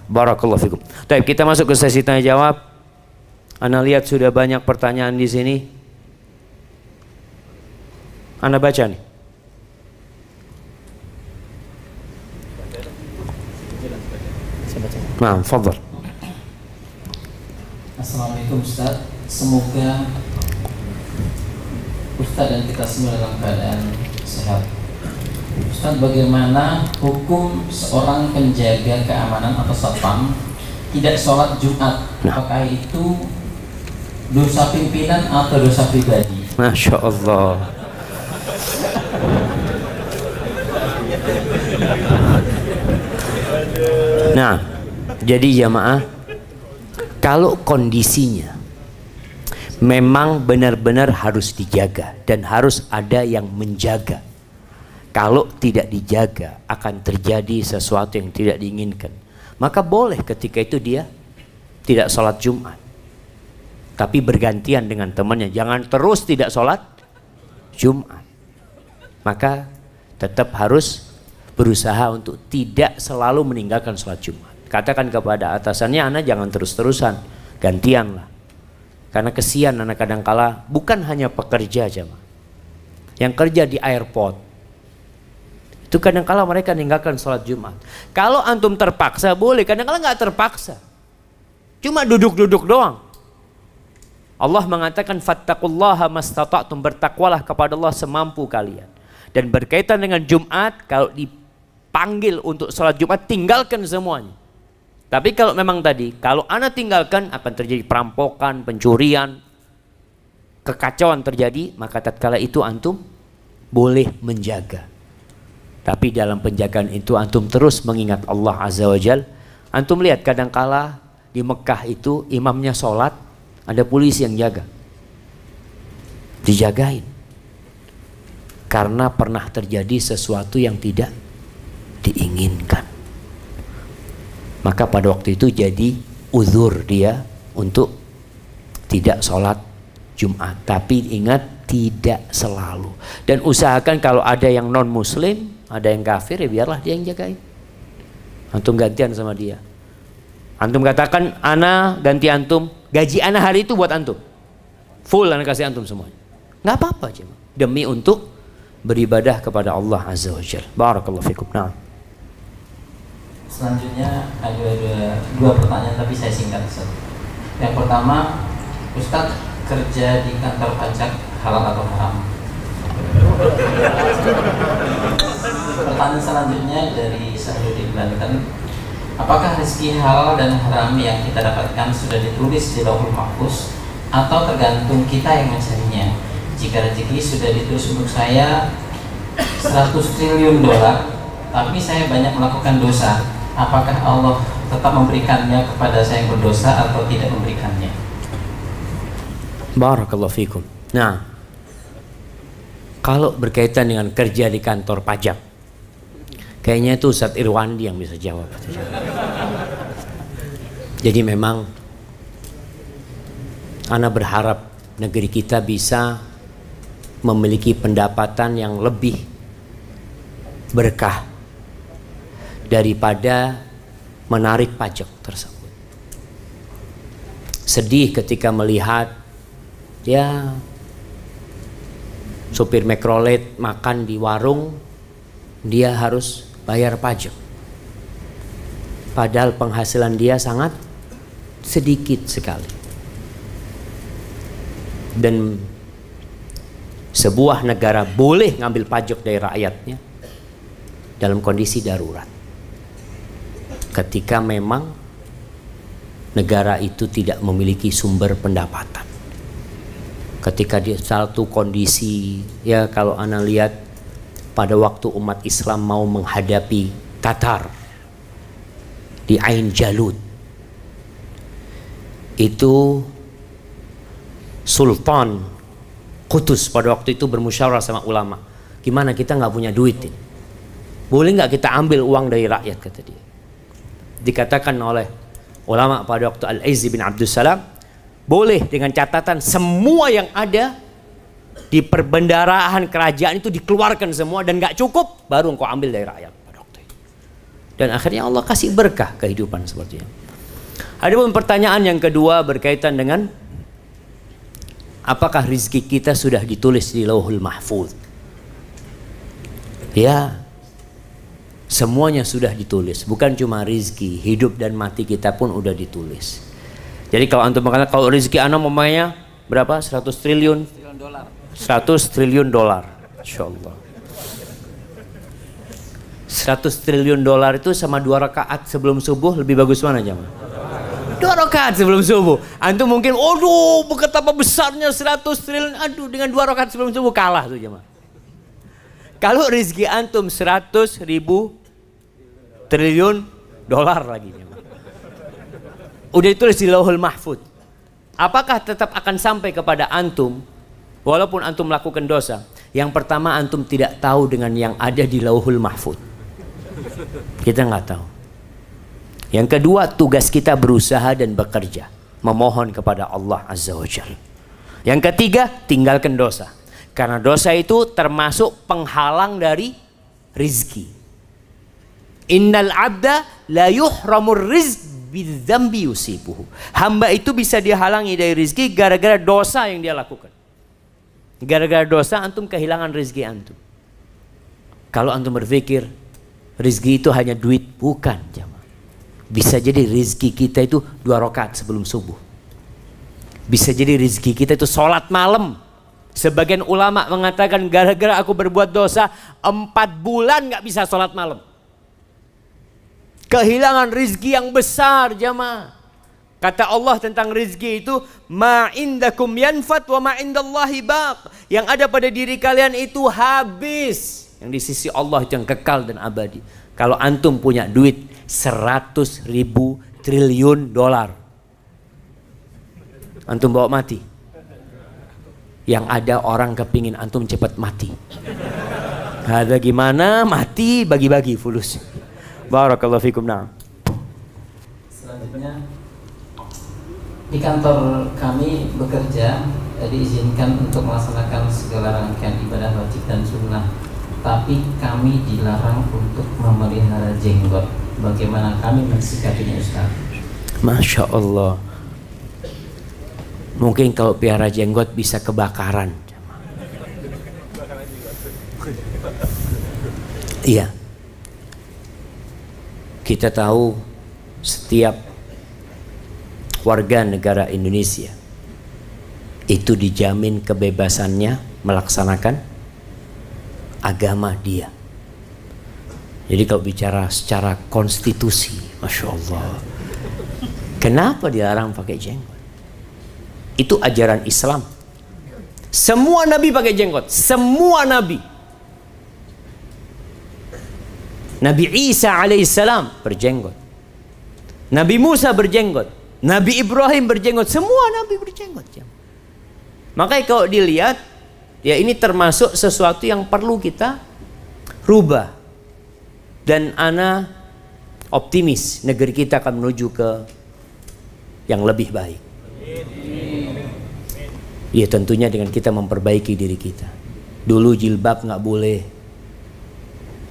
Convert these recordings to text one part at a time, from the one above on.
Barakallahu fikum. Baik, kita masuk ke sesi tanya jawab. Ana lihat sudah banyak pertanyaan di sini. Ana baca nih. Nah, fadhal. Assalamualaikum Ustaz. Semoga Ustaz dan kita semua dalam keadaan sehat. Ustaz, bagaimana hukum seorang penjaga keamanan atau satpam tidak sholat Jumat? Apakah itu dosa pimpinan atau dosa pribadi? Masya Allah. Nah, jadi jamaah, kalau kondisinya memang benar-benar harus dijaga dan harus ada yang menjaga. Kalau tidak dijaga akan terjadi sesuatu yang tidak diinginkan. Maka boleh ketika itu dia tidak sholat Jumat, tapi bergantian dengan temannya. Jangan terus tidak sholat Jumat. Maka tetap harus berusaha untuk tidak selalu meninggalkan sholat Jumat. Katakan kepada atasannya, Ana jangan terus-terusan, gantianlah. Karena kesian anak kadangkala bukan hanya pekerja jamaah, yang kerja di airport itu kadangkala mereka meninggalkan sholat Jumat. Kalau antum terpaksa boleh, kadangkala nggak terpaksa, cuma duduk-duduk doang. Allah mengatakan fattaqullaha mastata'tum, bertakwalah kepada Allah semampu kalian. Dan berkaitan dengan Jumat, kalau dipanggil untuk sholat Jumat tinggalkan semuanya. Tapi kalau memang tadi, kalau Anda tinggalkan akan terjadi perampokan, pencurian, kekacauan terjadi, maka tatkala itu antum boleh menjaga. Tapi dalam penjagaan itu antum terus mengingat Allah Azza wa Jal. Antum lihat kadangkala di Mekah itu imamnya sholat, ada polisi yang jaga, dijagain. Karena pernah terjadi sesuatu yang tidak diinginkan. Maka pada waktu itu jadi uzur dia untuk tidak sholat Jumat. Tapi ingat, tidak selalu. Dan usahakan kalau ada yang non muslim, ada yang kafir, ya biarlah dia yang jagain. Antum gantian sama dia. Antum katakan, Ana ganti antum, gaji Ana hari itu buat antum, full Ana kasih antum semuanya. Nggak apa-apa cuma demi untuk beribadah kepada Allah Azza wa Jalla. Barakallahu fikum. Nah. Selanjutnya ada dua pertanyaan, tapi saya singkat Ustaz. Yang pertama, Ustaz kerja di kantor pajak halal atau haram? Pertanyaan selanjutnya dari Sahrudin Banten, apakah rezeki halal dan haram yang kita dapatkan sudah ditulis di Lauhul Mahfuz atau tergantung kita yang mencarinya? Jika rezeki sudah ditulis untuk saya 100 triliun dolar, tapi saya banyak melakukan dosa, apakah Allah tetap memberikannya kepada saya yang berdosa atau tidak memberikannya? Barakallahu fikum. Nah, kalau berkaitan dengan kerja di kantor pajak, kayaknya itu Ustadz Irwandi yang bisa jawab. Jadi memang Ana berharap negeri kita bisa memiliki pendapatan yang lebih berkah daripada menarik pajak tersebut. Sedih ketika melihat ya supir Mikrolet makan di warung, dia harus bayar pajak. Padahal penghasilan dia sangat sedikit sekali. Dan sebuah negara boleh ngambil pajak dari rakyatnya dalam kondisi darurat. Ketika memang negara itu tidak memiliki sumber pendapatan. Ketika di satu kondisi, ya kalau Ana lihat pada waktu umat Islam mau menghadapi Tatar di Ain Jalut, itu Sultan Qutus pada waktu itu bermusyawarah sama ulama, gimana kita nggak punya duit ini, boleh nggak kita ambil uang dari rakyat, kata dia. Dikatakan oleh ulama pada waktu Al-Izzi bin Abdul Salam, boleh dengan catatan semua yang ada di perbendaharaan kerajaan itu dikeluarkan semua dan nggak cukup, baru engkau ambil dari rakyat pada waktu itu. Dan akhirnya Allah kasih berkah kehidupan seperti itu. Adapun pertanyaan yang kedua berkaitan dengan apakah rizki kita sudah ditulis di Lauhul Mahfuz? Ya, semuanya sudah ditulis. Bukan cuma rizki, hidup dan mati kita pun udah ditulis. Jadi kalau antum mengatakan kalau rizki ana umpamanya berapa? 100 triliun dolar. 100 triliun dolar. Insyaallah. 100 triliun dolar itu sama 2 rakaat sebelum subuh, lebih bagus mana jemaah? 2 rakaat sebelum subuh. Antum mungkin, aduh betapa besarnya 100 triliun, aduh dengan 2 rakaat sebelum subuh kalah tuh jemaah. Kalau rezeki antum 100.000 triliun dolar lagi jemaah, udah ditulis di Lauhul Mahfuz, apakah tetap akan sampai kepada antum walaupun antum melakukan dosa? Yang pertama, antum tidak tahu dengan yang ada di Lauhul Mahfuz. Kita nggak tahu. Yang kedua, tugas kita berusaha dan bekerja, memohon kepada Allah Azza wa Jalla. Yang ketiga, tinggalkan dosa, karena dosa itu termasuk penghalang dari rizki. Innal abda la yuhramur rizq bidzambi yusibuhu. Hamba itu bisa dihalangi dari rizki gara-gara dosa yang dia lakukan. Gara-gara dosa antum kehilangan rizki antum. Kalau antum berpikir rizki itu hanya duit, bukan jemaah. Bisa jadi rizki kita itu 2 rakaat sebelum subuh. Bisa jadi rizki kita itu sholat malam. Sebagian ulama mengatakan gara-gara aku berbuat dosa 4 bulan nggak bisa sholat malam. Kehilangan rizki yang besar jemaah. Kata Allah tentang rizki itu, ma indakum yanfat wa ma indallahi baq. Yang ada pada diri kalian itu habis. Yang di sisi Allah itu yang kekal dan abadi. Kalau antum punya duit 100.000 triliun dolar, antum bawa mati. Yang ada orang kepingin antum cepat mati. Ada gimana mati bagi-bagi fulus. Barakallahu fikum. Na'am. Selanjutnya, di kantor kami bekerja diizinkan untuk melaksanakan segala rangkaian ibadah wajib dan sunnah, tapi kami dilarang untuk memelihara jenggot. Bagaimana kami mensikapinya Ustaz? Masya Allah. Mungkin kalau piara jenggot bisa kebakaran. Iya. Kita tahu setiap warga negara Indonesia itu dijamin kebebasannya melaksanakan agama dia. Jadi kalau bicara secara konstitusi, Masya Allah, kenapa dilarang pakai jenggot? Itu ajaran Islam. Semua nabi pakai jenggot, semua nabi. Nabi Isa alaihissalam berjenggot, Nabi Musa berjenggot, Nabi Ibrahim berjenggot, semua nabi berjenggot. Makanya kalau dilihat, ya ini termasuk sesuatu yang perlu kita rubah. Dan ana optimis negeri kita akan menuju ke yang lebih baik. Ya tentunya dengan kita memperbaiki diri kita. Dulu jilbab nggak boleh.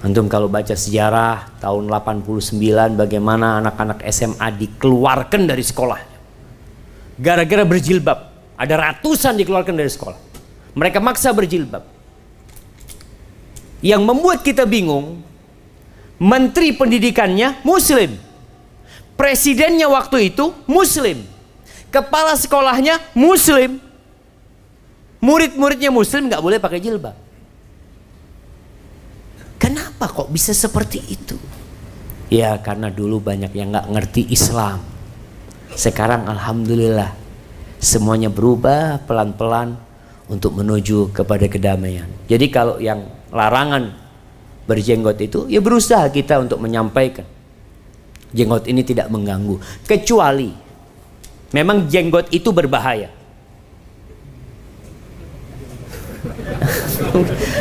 Antum kalau baca sejarah tahun 89 bagaimana anak-anak SMA dikeluarkan dari sekolah gara-gara berjilbab. Ada ratusan dikeluarkan dari sekolah. Mereka maksa berjilbab. Yang membuat kita bingung, menteri pendidikannya muslim, presidennya waktu itu muslim, kepala sekolahnya muslim, murid-muridnya muslim, nggak boleh pakai jilbab. Kenapa kok bisa seperti itu? Ya karena dulu banyak yang nggak ngerti Islam. Sekarang alhamdulillah semuanya berubah pelan-pelan untuk menuju kepada kedamaian. Jadi kalau yang larangan berjenggot itu, ya berusaha kita untuk menyampaikan jenggot ini tidak mengganggu, kecuali memang jenggot itu berbahaya.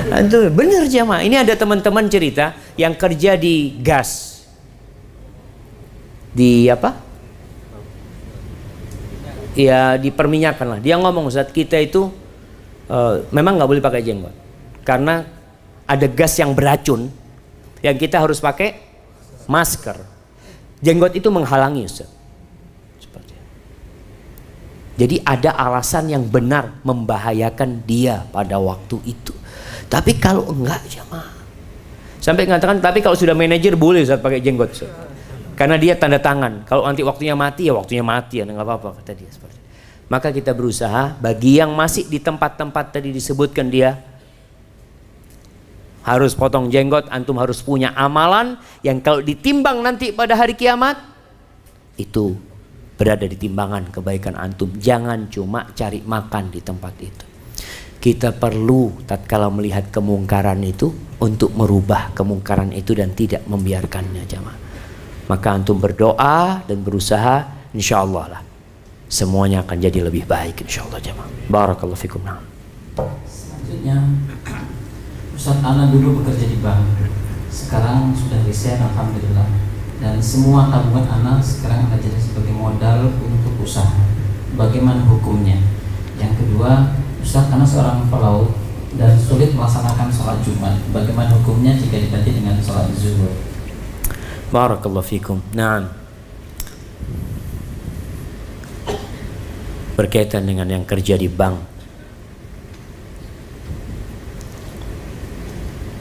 Aduh, bener jamaah. Ini ada teman-teman cerita yang kerja di gas, di apa? Ya di perminyakan lah. Dia ngomong, Ustaz, kita itu memang nggak boleh pakai jenggot karena ada gas yang beracun yang kita harus pakai masker. Jenggot itu menghalangi, Ustaz. Seperti itu. Jadi ada alasan yang benar membahayakan dia pada waktu itu. Tapi kalau enggak, jamaah. Sampai mengatakan, tapi kalau sudah manajer boleh Ustaz pakai jenggot, Ustaz. Karena dia tanda tangan. Kalau nanti waktunya mati, ya waktunya mati, ya nggak apa-apa, kata dia. Seperti itu. Maka kita berusaha, bagi yang masih di tempat-tempat tadi disebutkan dia harus potong jenggot, antum harus punya amalan yang kalau ditimbang nanti pada hari kiamat, itu berada di timbangan kebaikan antum. Jangan cuma cari makan di tempat itu. Kita perlu tatkala melihat kemungkaran itu untuk merubah kemungkaran itu dan tidak membiarkannya, jamaah. Maka antum berdoa dan berusaha, insya Allah lah semuanya akan jadi lebih baik, insya Allah, jamaah. Barakallahu fikum. Selanjutnya, Ustaz, ana dulu bekerja di bank. Sekarang sudah resign, alhamdulillah. Dan semua tabungan ana sekarang ana jadi sebagai modal untuk usaha. Bagaimana hukumnya? Yang kedua, Ustaz, karena seorang pelaut dan sulit melaksanakan sholat Jumat, bagaimana hukumnya jika diganti dengan sholat zuhur? Barakallahu fikum. Nah, berkaitan dengan yang kerja di bank,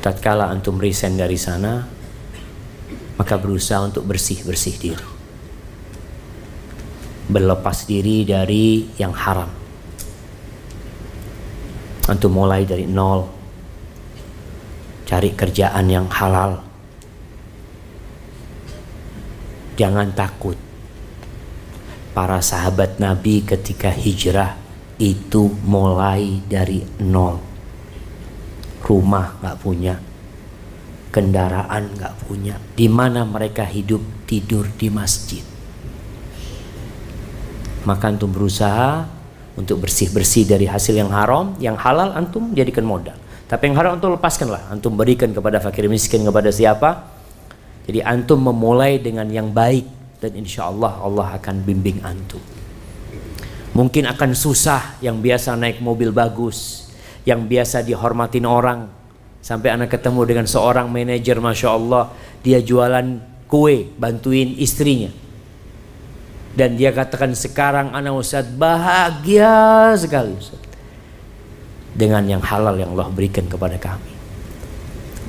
tatkala antum resign dari sana, maka berusaha untuk bersih-bersih diri, berlepas diri dari yang haram. Antum mulai dari nol, cari kerjaan yang halal. Jangan takut. Para sahabat Nabi ketika hijrah itu mulai dari nol. Rumah nggak punya, kendaraan nggak punya. Di mana mereka hidup? Tidur di masjid. Maka antum berusaha untuk bersih-bersih dari hasil yang haram. Yang halal antum jadikan modal, tapi yang haram antum lepaskanlah, antum berikan kepada fakir miskin, kepada siapa. Jadi antum memulai dengan yang baik, dan insya Allah Allah akan bimbing antum. Mungkin akan susah yang biasa naik mobil bagus, yang biasa dihormatin orang, sampai anak ketemu dengan seorang manajer, masya Allah, dia jualan kue, bantuin istrinya. Dan dia katakan, sekarang anak Ustaz bahagia sekali Ustaz dengan yang halal yang Allah berikan kepada kami.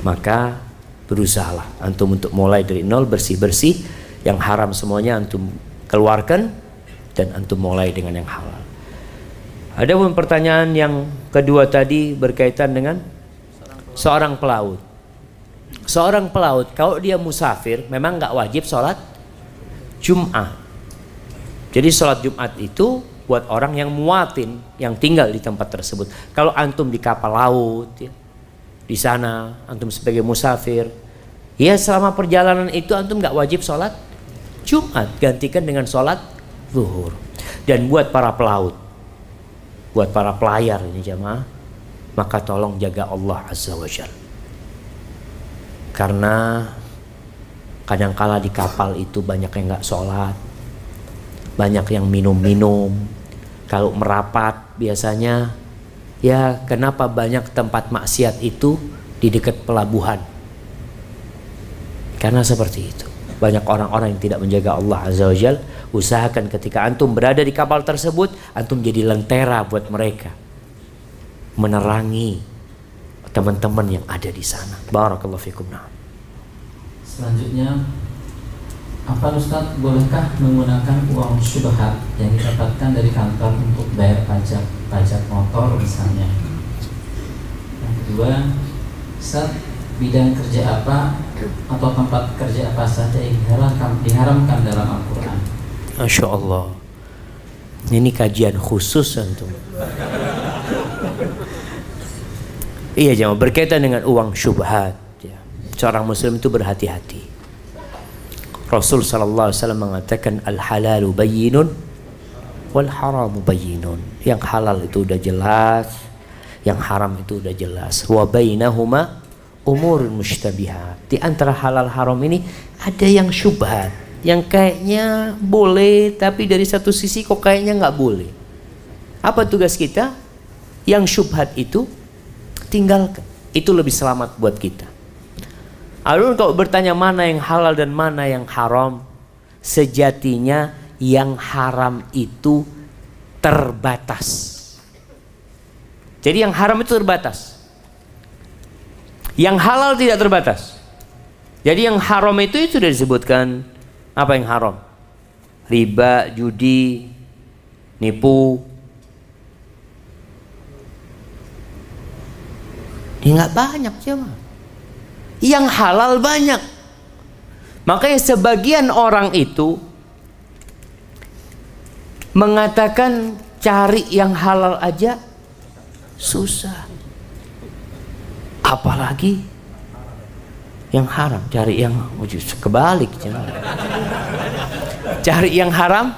Maka berusahalah antum untuk mulai dari nol, bersih-bersih. Yang haram semuanya antum keluarkan dan antum mulai dengan yang halal. Ada pun pertanyaan yang kedua tadi berkaitan dengan seorang pelaut. Seorang pelaut kalau dia musafir memang nggak wajib sholat Jum'ah. Jadi sholat Jumat itu buat orang yang muatin, yang tinggal di tempat tersebut. Kalau antum di kapal laut, ya, di sana antum sebagai musafir, ya selama perjalanan itu antum nggak wajib sholat Jumat, gantikan dengan sholat zuhur. Dan buat para pelaut, buat para pelayar ini jamaah, maka tolong jaga Allah Azza wa Jalla. Karena kadangkala di kapal itu banyak yang nggak sholat, banyak yang minum-minum. Kalau merapat biasanya, ya kenapa banyak tempat maksiat itu di dekat pelabuhan? Karena seperti itu. Banyak orang-orang yang tidak menjaga Allah Azza wa Jalla. Usahakan ketika antum berada di kapal tersebut, antum jadi lentera buat mereka, menerangi teman-teman yang ada di sana. Barakallahu fikum. Selanjutnya, apa Ustaz, bolehkah menggunakan uang syubhat yang didapatkan dari kantor untuk bayar pajak motor misalnya? Yang kedua, Ustaz, bidang kerja apa atau tempat kerja apa saja yang diharamkan dalam Al-Quran? Masya Allah, ini kajian khusus antum. Iya jemaah, berkaitan dengan uang syubhat, ya. Seorang muslim itu berhati-hati. Rasul sallallahu alaihi wasallam mengatakan al-halalu bayyinun wal haramu bayyinun. Yang halal itu udah jelas, yang haram itu udah jelas. Wa bainahuma umurun mushtabihat. Di antara halal haram ini ada yang syubhat, yang kayaknya boleh tapi dari satu sisi kok kayaknya nggak boleh. Apa tugas kita? Yang syubhat itu tinggalkan. Itu lebih selamat buat kita. Adapun kalau bertanya mana yang halal dan mana yang haram, sejatinya yang haram itu terbatas. Jadi yang haram itu terbatas, yang halal tidak terbatas. Jadi yang haram itu sudah disebutkan. Apa yang haram? Riba, judi, nipu. Ya nggak banyak coba. Yang halal banyak. Makanya sebagian orang itu mengatakan cari yang halal aja susah, apalagi yang haram. Cari yang kebalik, cari yang haram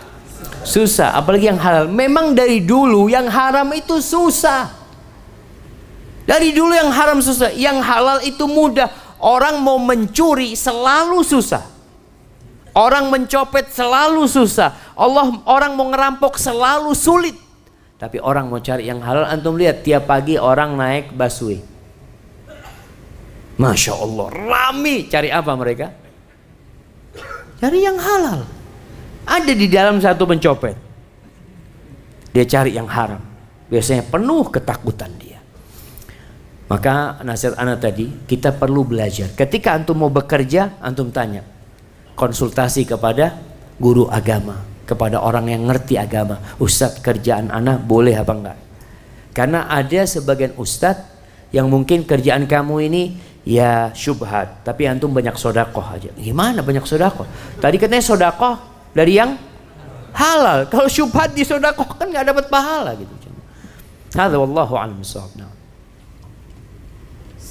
susah, apalagi yang halal. Memang dari dulu yang haram itu susah. Dari dulu yang haram susah, yang halal itu mudah. Orang mau mencuri selalu susah, orang mencopet selalu susah, orang mau ngerampok selalu sulit. Tapi orang mau cari yang halal, antum lihat tiap pagi orang naik busway, Masya Allah, rame. Cari apa mereka? Cari yang halal. Ada di dalam satu pencopet, dia cari yang haram, biasanya penuh ketakutan dia. Maka nasihat anak tadi, kita perlu belajar. Ketika antum mau bekerja, antum tanya, konsultasi kepada guru agama, kepada orang yang ngerti agama. Ustadz, kerjaan anak boleh apa enggak? Karena ada sebagian ustadz yang mungkin kerjaan kamu ini ya syubhat, tapi antum banyak sodakoh aja. Gimana banyak sodakoh? Tadi katanya sodakoh dari yang halal. Kalau syubhat di sodakoh kan nggak dapat pahala gitu. Hadza wallahu a'lam bishawab.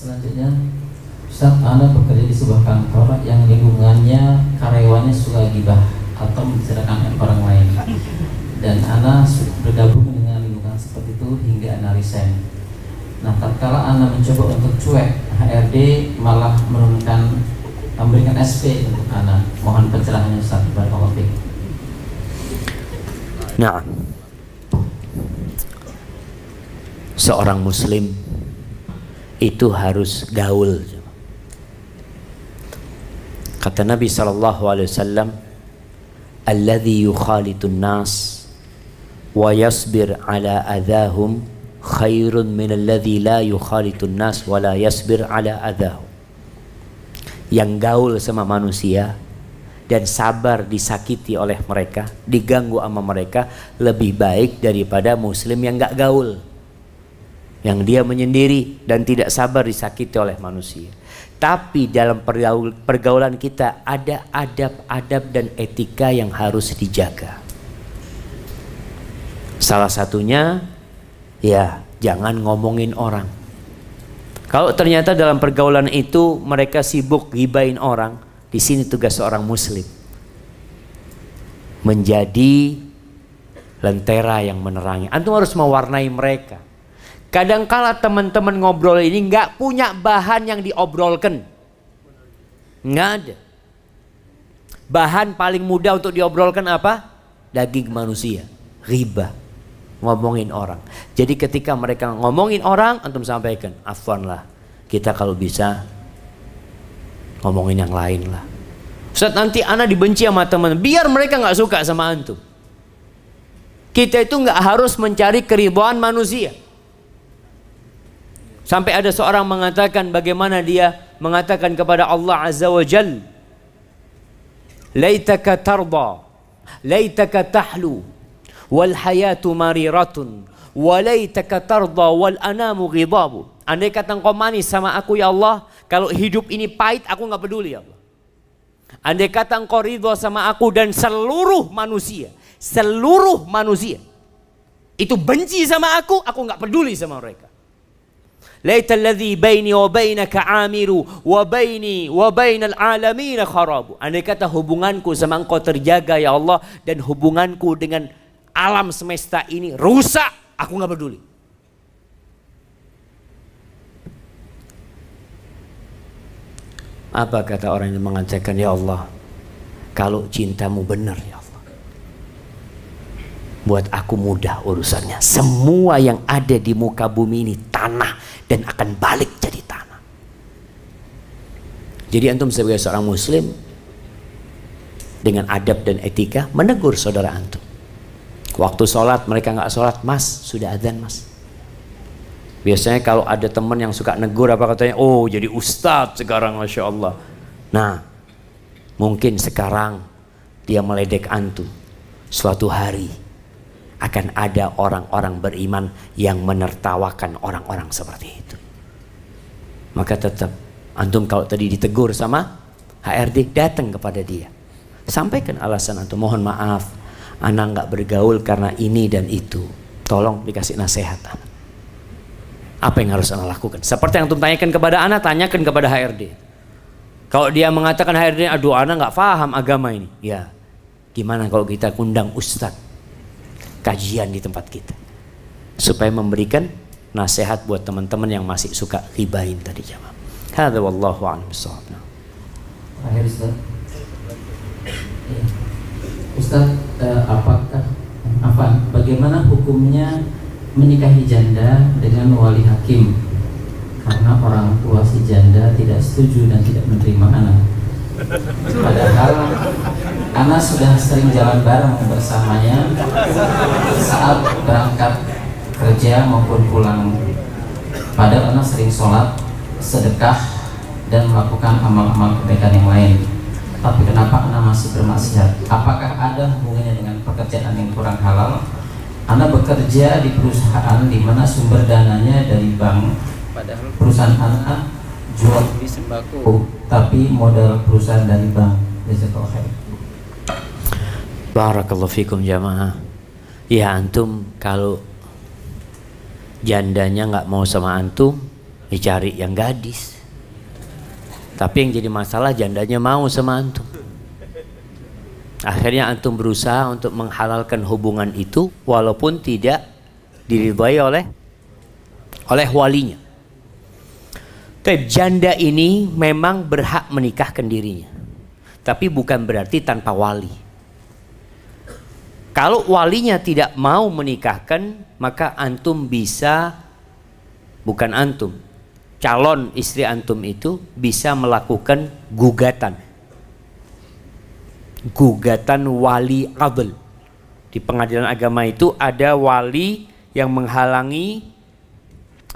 Selanjutnya, Ustaz, Anda bekerja di sebuah kantor yang lingkungannya karyawannya suka gibah atau membicarakan orang lain, dan Anda bergabung dengan lingkungan seperti itu hingga Anda resign. Nah, tatkala Anda mencoba untuk cuek, HRD malah memberikan SP untuk Anda. Mohon pencerahannya Ustaz. Barakallahu fiik. Nah, seorang muslim itu harus gaul. Kata Nabi SAW, alladhi yukhalitun nas wa yasbir ala adahum khairun min alladhi la yukhalitun nas wa la yasbir ala adahum. Yang gaul sama manusia dan sabar disakiti oleh mereka, diganggu sama mereka, lebih baik daripada muslim yang gak gaul, yang dia menyendiri dan tidak sabar disakiti oleh manusia. Tapi dalam pergaulan kita ada adab-adab dan etika yang harus dijaga. Salah satunya ya jangan ngomongin orang. Kalau ternyata dalam pergaulan itu mereka sibuk gibain orang, di sini tugas seorang muslim menjadi lentera yang menerangi. Antum harus mewarnai mereka. Kadangkala teman-teman ngobrol ini nggak punya bahan yang diobrolkan, nggak ada. Bahan paling mudah untuk diobrolkan apa? Daging manusia, riba, ngomongin orang. Jadi ketika mereka ngomongin orang, antum sampaikan, afwan lah, kita kalau bisa ngomongin yang lain lah. Ustaz, nanti anak dibenci sama teman, biar mereka nggak suka sama antum. Kita itu nggak harus mencari keridhaan manusia. Sampai ada seorang mengatakan, bagaimana dia mengatakan kepada Allah Azza wa Jal, laitaka tarda, laitaka tahlu, wal hayatu mariratun, wa laitaka tarda wal anamu ghidabu. Andai kata engkau manis sama aku ya Allah, kalau hidup ini pahit aku nggak peduli ya Allah. Andai kata engkau ridho sama aku dan seluruh manusia itu benci sama aku nggak peduli sama mereka. Laita alladhi baini wa bainaka amiru wa baini wa bainal alamin kharabu. Andai kata hubunganku sama engkau terjaga ya Allah, dan hubunganku dengan alam semesta ini rusak, aku nggak peduli. Apa kata orang yang mengatakan, ya Allah, kalau cintamu benar ya Allah, buat aku mudah urusannya. Semua yang ada di muka bumi ini tanah dan akan balik jadi tanah. Jadi antum sebagai seorang muslim dengan adab dan etika menegur saudara antum. Waktu sholat mereka nggak sholat, mas sudah adzan mas. Biasanya kalau ada teman yang suka negur apa katanya, oh jadi ustadz sekarang, masya Allah. Nah, mungkin sekarang dia meledek antum. Suatu hari akan ada orang-orang beriman yang menertawakan orang-orang seperti itu. Maka tetap antum kalau tadi ditegur sama HRD, datang kepada dia, sampaikan alasan antum, mohon maaf, anak nggak bergaul karena ini dan itu, tolong dikasih nasihat. Apa yang harus anak lakukan? Seperti yang antum tanyakan kepada anak, tanyakan kepada HRD. Kalau dia mengatakan HRD, aduh anak nggak paham agama ini, ya gimana kalau kita undang ustadz kajian di tempat kita supaya memberikan nasihat buat teman-teman yang masih suka ribain tadi jamaah. Hadza wallahu a'lam bissawab. Akhir Ustaz. Ustaz, bagaimana hukumnya menikahi janda dengan wali hakim karena orang tua si janda tidak setuju dan tidak menerima anak? Padahal anak sudah sering jalan bareng bersamanya saat berangkat kerja maupun pulang. Padahal anak sering sholat, sedekah, dan melakukan amal-amal kebaikan yang lain. Tapi kenapa anak masih bermaksiat? Apakah ada hubungannya dengan pekerjaan yang kurang halal? Anak bekerja di perusahaan di mana sumber dananya dari bank, padahal perusahaan anak jual beli sembako, tapi modal perusahaan dari bank. Jazakallahu khair. Barakallahu fikum jamaah. Ya antum kalau jandanya nggak mau sama antum, dicari yang gadis. Tapi yang jadi masalah jandanya mau sama antum. Akhirnya antum berusaha untuk menghalalkan hubungan itu walaupun tidak diridhai oleh walinya. Janda ini memang berhak menikahkan dirinya, tapi bukan berarti tanpa wali. Kalau walinya tidak mau menikahkan, maka antum bisa, bukan antum, calon istri antum itu bisa melakukan gugatan wali adl. Di pengadilan agama itu ada wali yang menghalangi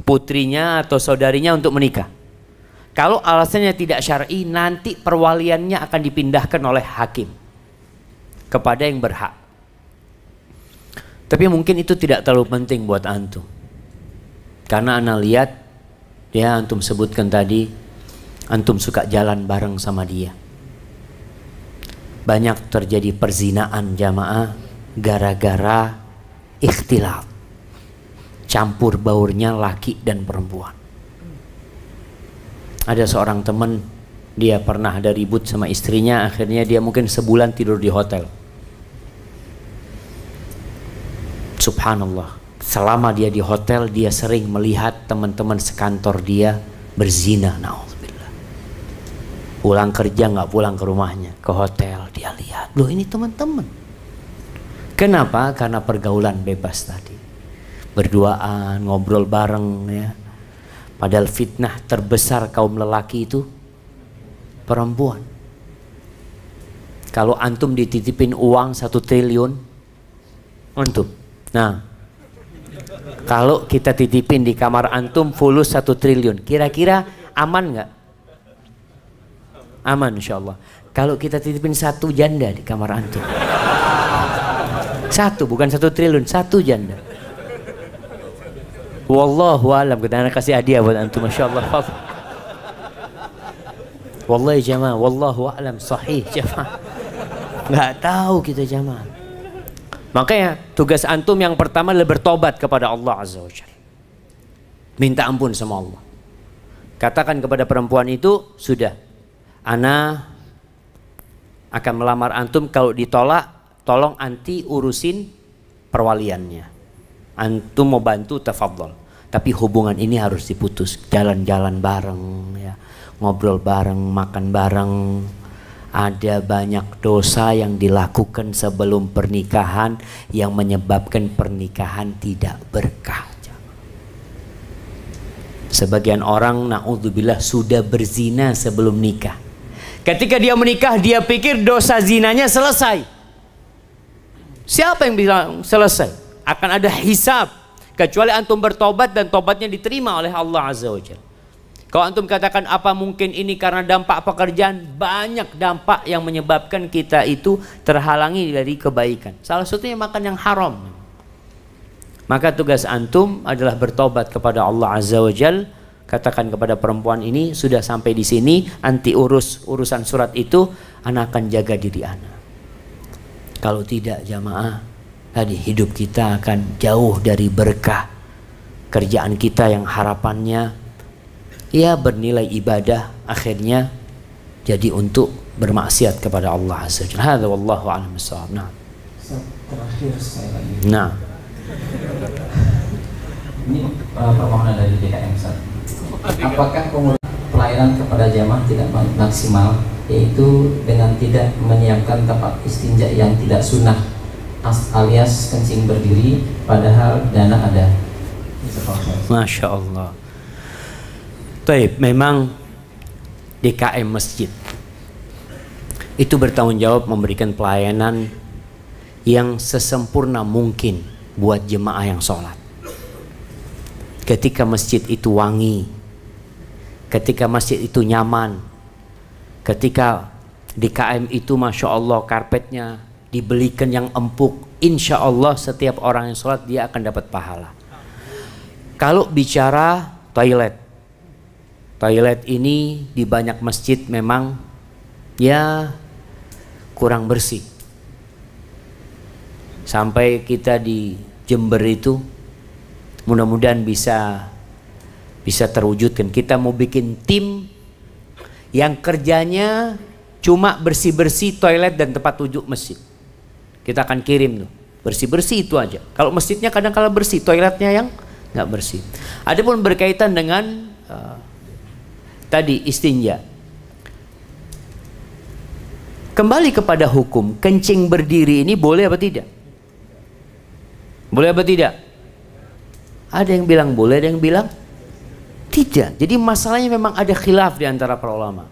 putrinya atau saudarinya untuk menikah. Kalau alasannya tidak syar'i, nanti perwaliannya akan dipindahkan oleh hakim kepada yang berhak. Tapi mungkin itu tidak terlalu penting buat antum, karena ana lihat ya antum sebutkan tadi, antum suka jalan bareng sama dia. Banyak terjadi perzinaan jamaah gara-gara ikhtilaf, campur baurnya laki dan perempuan. Ada seorang teman, dia pernah ada ribut sama istrinya, akhirnya dia mungkin sebulan tidur di hotel. Subhanallah, selama dia di hotel dia sering melihat teman-teman sekantor dia berzina. Na'udzubillah. Pulang kerja nggak pulang ke rumahnya, ke hotel dia lihat. Loh ini teman-teman. Kenapa? Karena pergaulan bebas tadi. Berduaan, ngobrol bareng ya. Padahal fitnah terbesar kaum lelaki itu perempuan. Kalau antum dititipin uang 1 triliun antum, nah kalau kita titipin di kamar antum fulus 1 triliun, kira-kira aman nggak? Aman insyaallah. Kalau kita titipin 1 janda di kamar antum, 1 bukan 1 triliun, 1 janda. Wallahu alam, kita anak kasih hadiah buat antum, masya Allah. Wallahi jamaah, wallahu alam, sahih jamaah. Nggak tahu kita jamaah. Makanya tugas antum yang pertama adalah bertobat kepada Allah Azza wa Jalla. Minta ampun sama Allah. Katakan kepada perempuan itu, sudah, ana akan melamar antum, kalau ditolak tolong anti urusin perwaliannya. Antum mau bantu tafadhol, tapi hubungan ini harus diputus. Jalan-jalan bareng ya, ngobrol bareng, makan bareng. Ada banyak dosa yang dilakukan sebelum pernikahan yang menyebabkan pernikahan tidak berkah. Sebagian orang na'udzubillah sudah berzina sebelum nikah. Ketika dia menikah, dia pikir dosa zinanya selesai. Siapa yang bilang selesai? Akan ada hisab. Kecuali antum bertobat dan tobatnya diterima oleh Allah Azza wa Jalla. Kalau antum katakan apa mungkin ini karena dampak pekerjaan, banyak dampak yang menyebabkan kita itu terhalangi dari kebaikan. Salah satunya makan yang haram. Maka tugas antum adalah bertobat kepada Allah Azza wa Jalla. Katakan kepada perempuan ini, sudah sampai di sini, anti urusan surat itu, ana akan jaga diri ana. Kalau tidak jamaah, tadi hidup kita akan jauh dari berkah. Kerjaan kita yang harapannya ya bernilai ibadah, akhirnya jadi untuk bermaksiat kepada Allah Azza wa Jalla. Hadza wallahu a'lam bissawab. Nah. Terakhir sekali lagi. Nah. Ini permohonan dari DKM Ustaz. Apakah pelayanan kepada jamaah tidak maksimal, yaitu dengan tidak menyiapkan tempat istinja yang tidak sunnah alias kencing berdiri padahal dana ada? Masya Allah. Taib, memang DKM masjid itu bertanggung jawab memberikan pelayanan yang sesempurna mungkin buat jemaah yang sholat. Ketika masjid itu wangi, ketika masjid itu nyaman, ketika DKM itu Masya Allah karpetnya dibelikan yang empuk, insya Allah setiap orang yang sholat dia akan dapat pahala. Kalau bicara toilet ini di banyak masjid memang ya kurang bersih. Sampai kita di Jember itu mudah-mudahan bisa terwujudkan. Kita mau bikin tim yang kerjanya cuma bersih-bersih toilet dan tempat duduk masjid. Kita akan kirim tuh, bersih-bersih itu aja. Kalau masjidnya kadang-kala bersih, toiletnya yang nggak bersih. Adapun berkaitan dengan tadi istinja, kembali kepada hukum, kencing berdiri ini boleh apa tidak? Boleh apa tidak? Ada yang bilang boleh, ada yang bilang tidak. Jadi masalahnya memang ada khilaf di antara para ulama.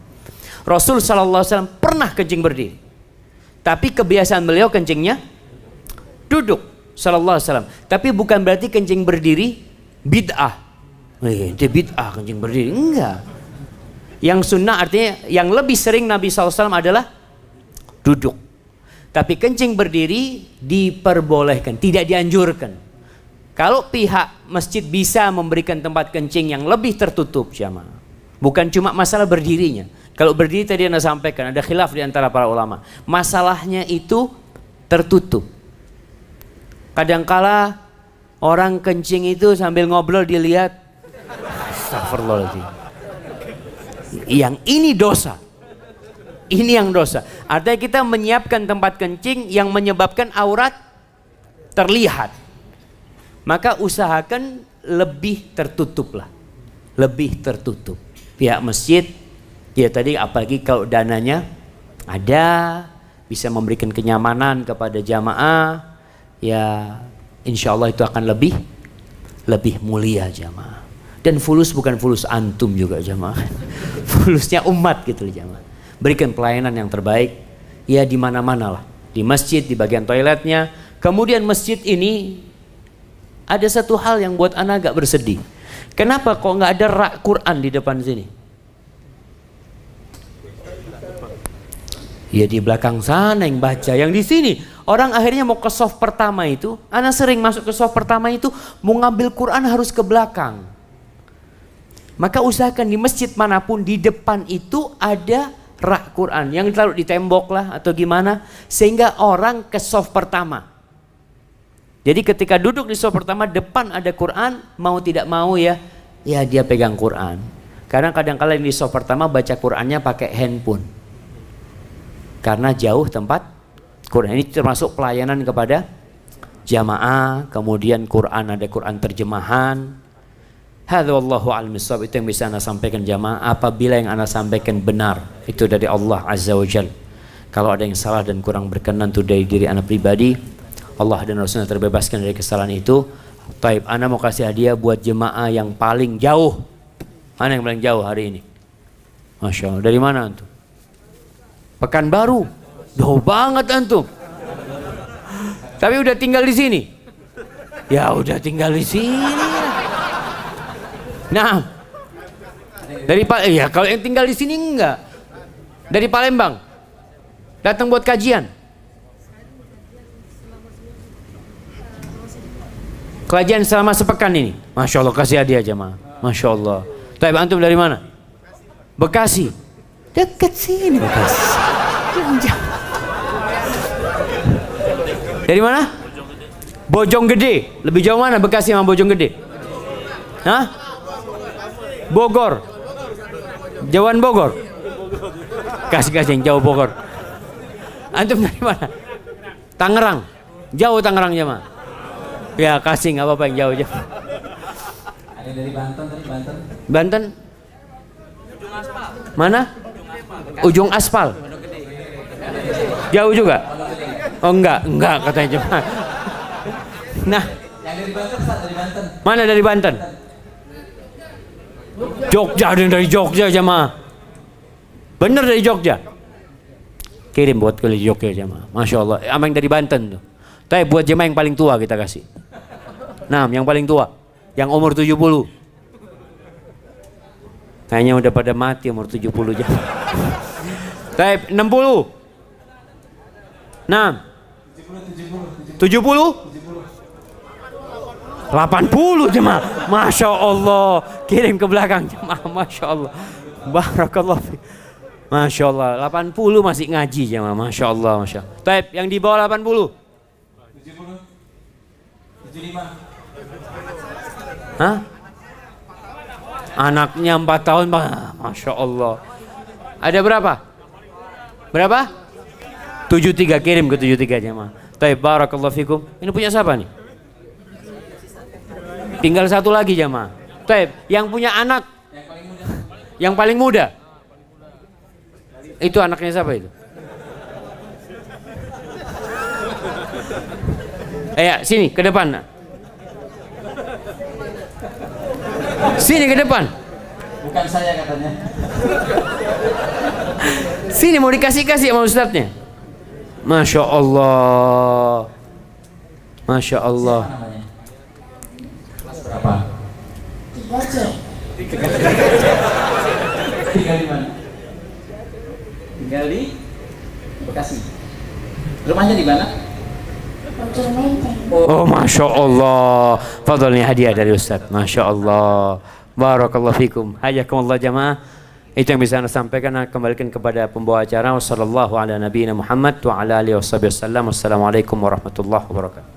Rasul SAW pernah kencing berdiri, tapi kebiasaan beliau kencingnya duduk SAW. Tapi bukan berarti kencing berdiri bid'ah. Itu bid'ah kencing berdiri, enggak. Yang sunnah artinya yang lebih sering Nabi SAW adalah duduk. Tapi kencing berdiri diperbolehkan, tidak dianjurkan. Kalau pihak masjid bisa memberikan tempat kencing yang lebih tertutup jamaah, bukan cuma masalah berdirinya. Kalau berdiri tadi Anda sampaikan ada khilaf di antara para ulama. Masalahnya itu tertutup. Kadangkala orang kencing itu sambil ngobrol dilihat. Astagfirullahaladzim. Yang ini dosa. Ini yang dosa. Artinya kita menyiapkan tempat kencing yang menyebabkan aurat terlihat. Maka usahakan lebih tertutup lah. Lebih tertutup. Pihak masjid, ya tadi apalagi kalau dananya ada, bisa memberikan kenyamanan kepada jamaah, ya insya Allah itu akan lebih mulia jamaah. Dan fulus bukan fulus antum juga jamaah. Fulusnya umat gitu jamaah. Berikan pelayanan yang terbaik ya di mana-mana lah, di masjid, di bagian toiletnya. Kemudian masjid ini ada satu hal yang buat anak agak bersedih. Kenapa kok nggak ada rak Quran di depan sini? Ya di belakang sana yang baca, yang di sini orang akhirnya mau ke soft pertama itu. Anak sering masuk ke soft pertama itu mau ngambil Quran harus ke belakang. Maka usahakan di masjid manapun di depan itu ada rak Quran yang ditaruh di tembok lah atau gimana, sehingga orang ke soft pertama. Jadi ketika duduk di soft pertama depan ada Quran, mau tidak mau ya dia pegang Quran. Karena kadang-kadang di soft pertama baca Qurannya pakai handphone. Karena jauh tempat Quran. Ini termasuk pelayanan kepada jamaah, kemudian Quran ada Quran terjemahan. Hadza wallahu a'lam bishawab. Itu yang bisa Anda sampaikan jamaah. Apabila yang Anda sampaikan benar, itu dari Allah Azza wa Jalla. Kalau ada yang salah dan kurang berkenan itu dari diri Anda pribadi, Allah dan Rasulnya terbebaskan dari kesalahan itu. Taib, Anda mau kasih hadiah buat jemaah yang paling jauh. Mana yang paling jauh hari ini? Masya Allah. Dari mana itu? Pekanbaru. Jauh banget antum. Tapi udah tinggal di sini. Ya udah tinggal di sini. Nah, ya kalau yang tinggal di sini enggak. Dari Palembang. Datang buat kajian. Kajian selama sepekan ini. Masya Allah, kasih hadiah jemaah. Masya Allah. Tapi antum dari mana? Bekasi. Dekat sini Bekasi. Dari mana? Bojonggede. Lebih jauh mana Bekasi sama Bojonggede? Hah? Bogor. Jauhan Bogor. Kasih yang jauh Bogor. Antum dari mana? Tangerang. Jauh Tangerang jemaah. Ya kasih nggak apa-apa yang jauh aja. Ada dari Banten tadi, Banten. Banten? Mana? Ujung Aspal. Jauh juga? Oh enggak katanya jemaah. Nah, yang dari Banten, Ustaz, dari Banten. mana dari Banten? Jogja, ada yang dari Jogja jemaah. Bener dari Jogja. Kirim buat kali Jogja jemaah. Masya Allah. Amang dari Banten tuh. Tapi buat jemaah yang paling tua kita kasih. Nah, yang paling tua, yang umur 70. Kayaknya udah pada mati umur 70 jam. Tapi 60. Nah. 70? 80 jemaah. Masya Allah. Kirim ke belakang jemaah. Masya Allah. Barakallah. Masya Allah. 80 masih ngaji jemaah. Masya Allah. Masya Allah. Tapi yang di bawah 80? 70. 75. Hah? Anaknya 4 tahun, Masya Allah. Ada berapa? Berapa? 73, kirim ke 73 jemaah. Taib, barakallahu fikum. Ini punya siapa nih? Tinggal satu lagi jemaah. Taib, yang punya anak yang paling muda. Itu anaknya siapa itu? Sini ke depan. Sini ke depan. Bukan saya katanya. Sini mau dikasih-kasih sama ustadznya. Masya Allah. Masya Allah. Siapa namanya? Mas berapa? 3C. Tinggal di mana? Tinggal di Bekasi. Rumahnya di mana? Bojong Menteng. Oh Masya Allah. Fadl, ini hadiah dari Ustaz. Masya Allah. Barakallahu fikum. Hayakumullah jamaah. Itu yang bisa anda sampaikan. Kembalikan kepada pembawa acara. Wassalamualaikum warahmatullahi wabarakatuh.